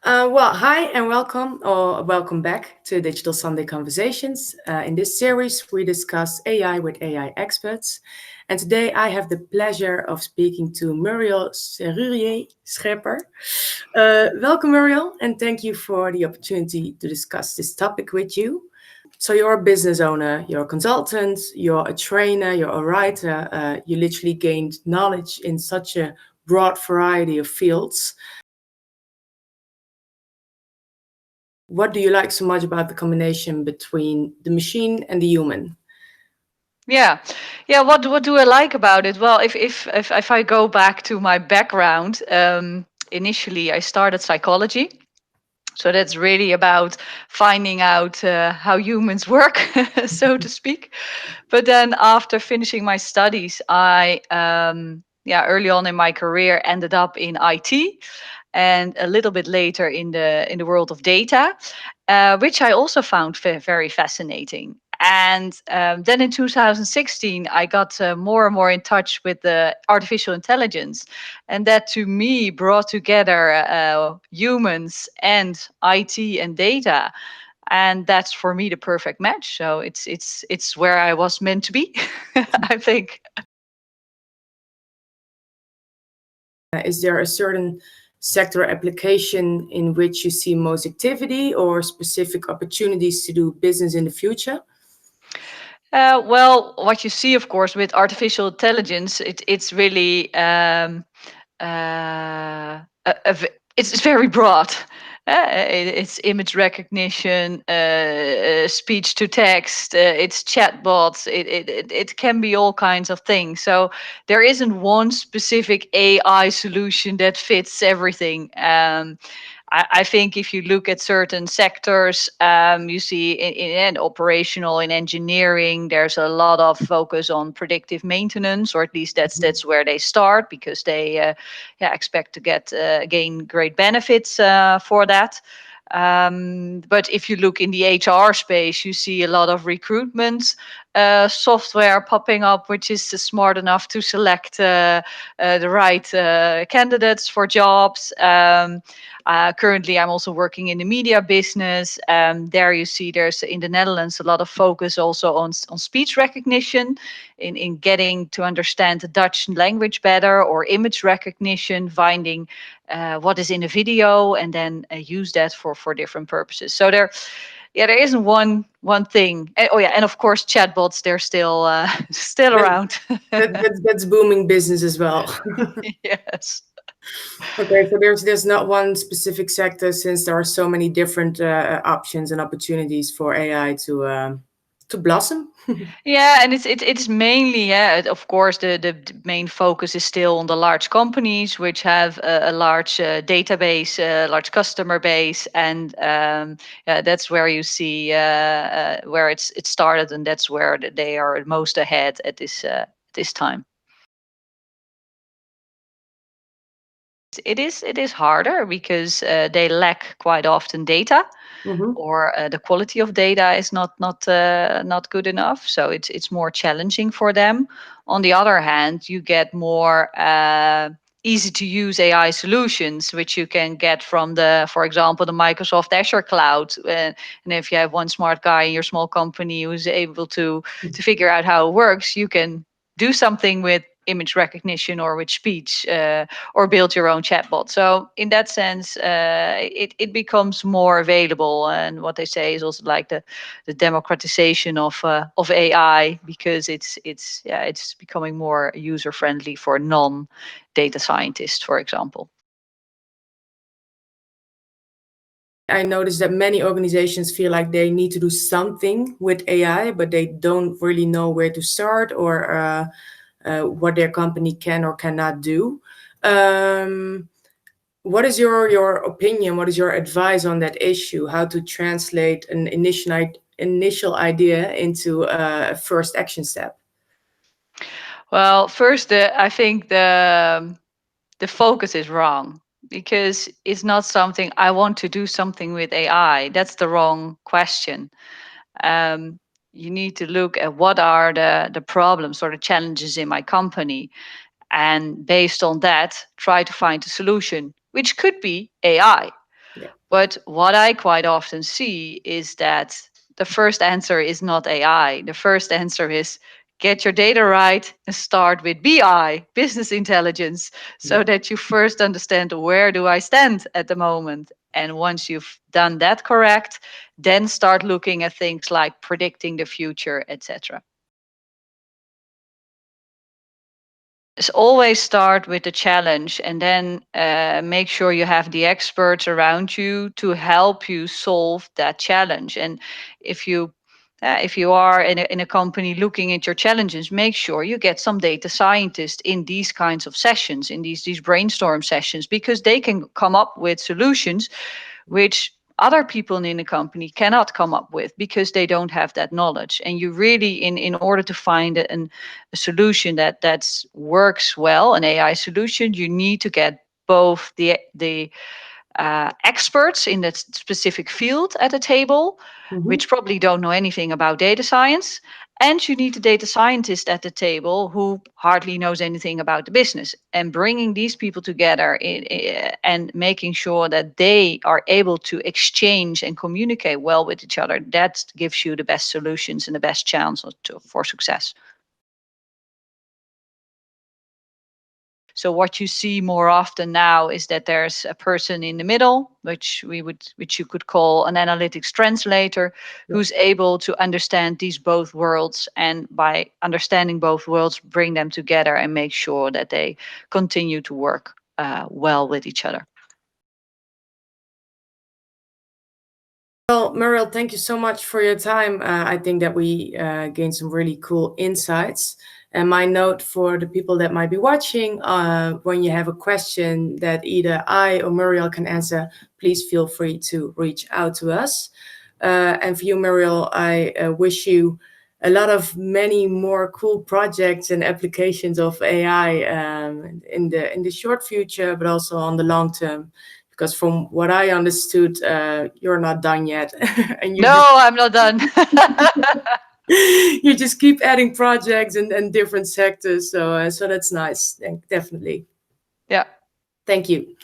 Hi and welcome, or welcome back to Digital Sunday Conversations. In this series, we discuss AI with AI experts. And today I have the pleasure of speaking to Muriel Serrurier Schepper. Welcome, Muriel, and thank you for the opportunity to discuss this topic with you. So you're a business owner, you're a consultant, you're a trainer, you're a writer. You literally gained knowledge in such a broad variety of fields. What do you like so much about the combination between the machine and the human? Yeah, yeah. What do I like about it? Well, if I go back to my background, initially I started psychology, so that's really about finding out how humans work, so to speak. But then after finishing my studies, I yeah, early on in my career ended up in IT, and a little bit later in the world of data, which I also found very fascinating. And then in 2016, I got more and more in touch with the artificial intelligence, and that to me brought together humans and IT and data, and that's for me the perfect match. So it's where I was meant to be, I think. Is there a certain sector application in which you see most activity or specific opportunities to do business in the future? Well, what you see, of course, with artificial intelligence, it's really it's very broad. It's image recognition, speech to text, it's chatbots. It can be all kinds of things. So there isn't one specific AI solution that fits everything. I think if you look at certain sectors, you see in operational, in engineering, there's a lot of focus on predictive maintenance, or at least that's where they start, because they yeah, expect to gain great benefits for that. But if you look in the HR space, you see a lot of recruitment software popping up, which is smart enough to select the right candidates for jobs. Currently, I'm also working in the media business. There you see there's in the Netherlands a lot of focus also on speech recognition, in getting to understand the Dutch language better, or image recognition, finding what is in a video, and then use that for different purposes. So yeah, there isn't one thing. Oh yeah, and of course chatbots, they're still still That, around. that's booming business as well. Yes. Okay, so there's not one specific sector since there are so many different options and opportunities for AI to blossom. Yeah, and it's mainly, yeah, of course the main focus is still on the large companies which have a large database, large customer base, and yeah, that's where you see where it started, and that's where they are most ahead at this time. It is harder because they lack quite often data, Mhm. or the quality of data is not good enough. So it's more challenging for them. On the other hand, you get more easy to use AI solutions, which you can get from for example, the Microsoft Azure cloud. And if you have one smart guy in your small company who's able to figure out how it works, you can do something with image recognition or with speech, or build your own chatbot. So in that sense, it becomes more available. And what they say is also like the democratization of AI, because it's becoming more user friendly for non data scientists, for example. I noticed that many organizations feel like they need to do something with AI, but they don't really know where to start or what their company can or cannot do. Um, what is your opinion? What is your advice on that issue? How to translate an initial idea into a first action step? Well, first, I think the focus is wrong, because it's not something I want to do something with AI. That's the wrong question. um, you need to look at what are the problems or the challenges in my company, and based on that try to find a solution, which could be AI. Yeah. But what I quite often see is that the first answer is not AI. The first answer is get your data right and start with BI, business intelligence, so Yeah. that you first understand where do I stand at the moment. And once you've done that correct, then start looking at things like predicting the future, etc. Is always start with the challenge and then make sure you have the experts around you to help you solve that challenge. And if you if you are in a company looking at your challenges, make sure you get some data scientists in these kinds of sessions, in these brainstorm sessions, because they can come up with solutions which other people in the company cannot come up with because they don't have that knowledge. And you really, in order to find a solution that works well, an AI solution, you need to get both the experts in that specific field at a table, Mm-hmm. which probably don't know anything about data science. And you need a data scientist at the table who hardly knows anything about the business. And bringing these people together and making sure that they are able to exchange and communicate well with each other, that gives you the best solutions and the best chance for success. So what you see more often now is that there's a person in the middle, which you could call an analytics translator, Yeah. who's able to understand these both worlds, and by understanding both worlds, bring them together and make sure that they continue to work well with each other. Well, Muriel, thank you so much for your time. I think that we gained some really cool insights. And my note for the people that might be watching, when you have a question that either I or Muriel can answer, please feel free to reach out to us. And for you, Muriel, I wish you a lot of many more cool projects and applications of AI in the short future, but also on the long term. Because from what I understood, you're not done yet, and you just No, I'm not done. you just keep adding projects and different sectors. So that's nice. Definitely. Yeah. Thank you.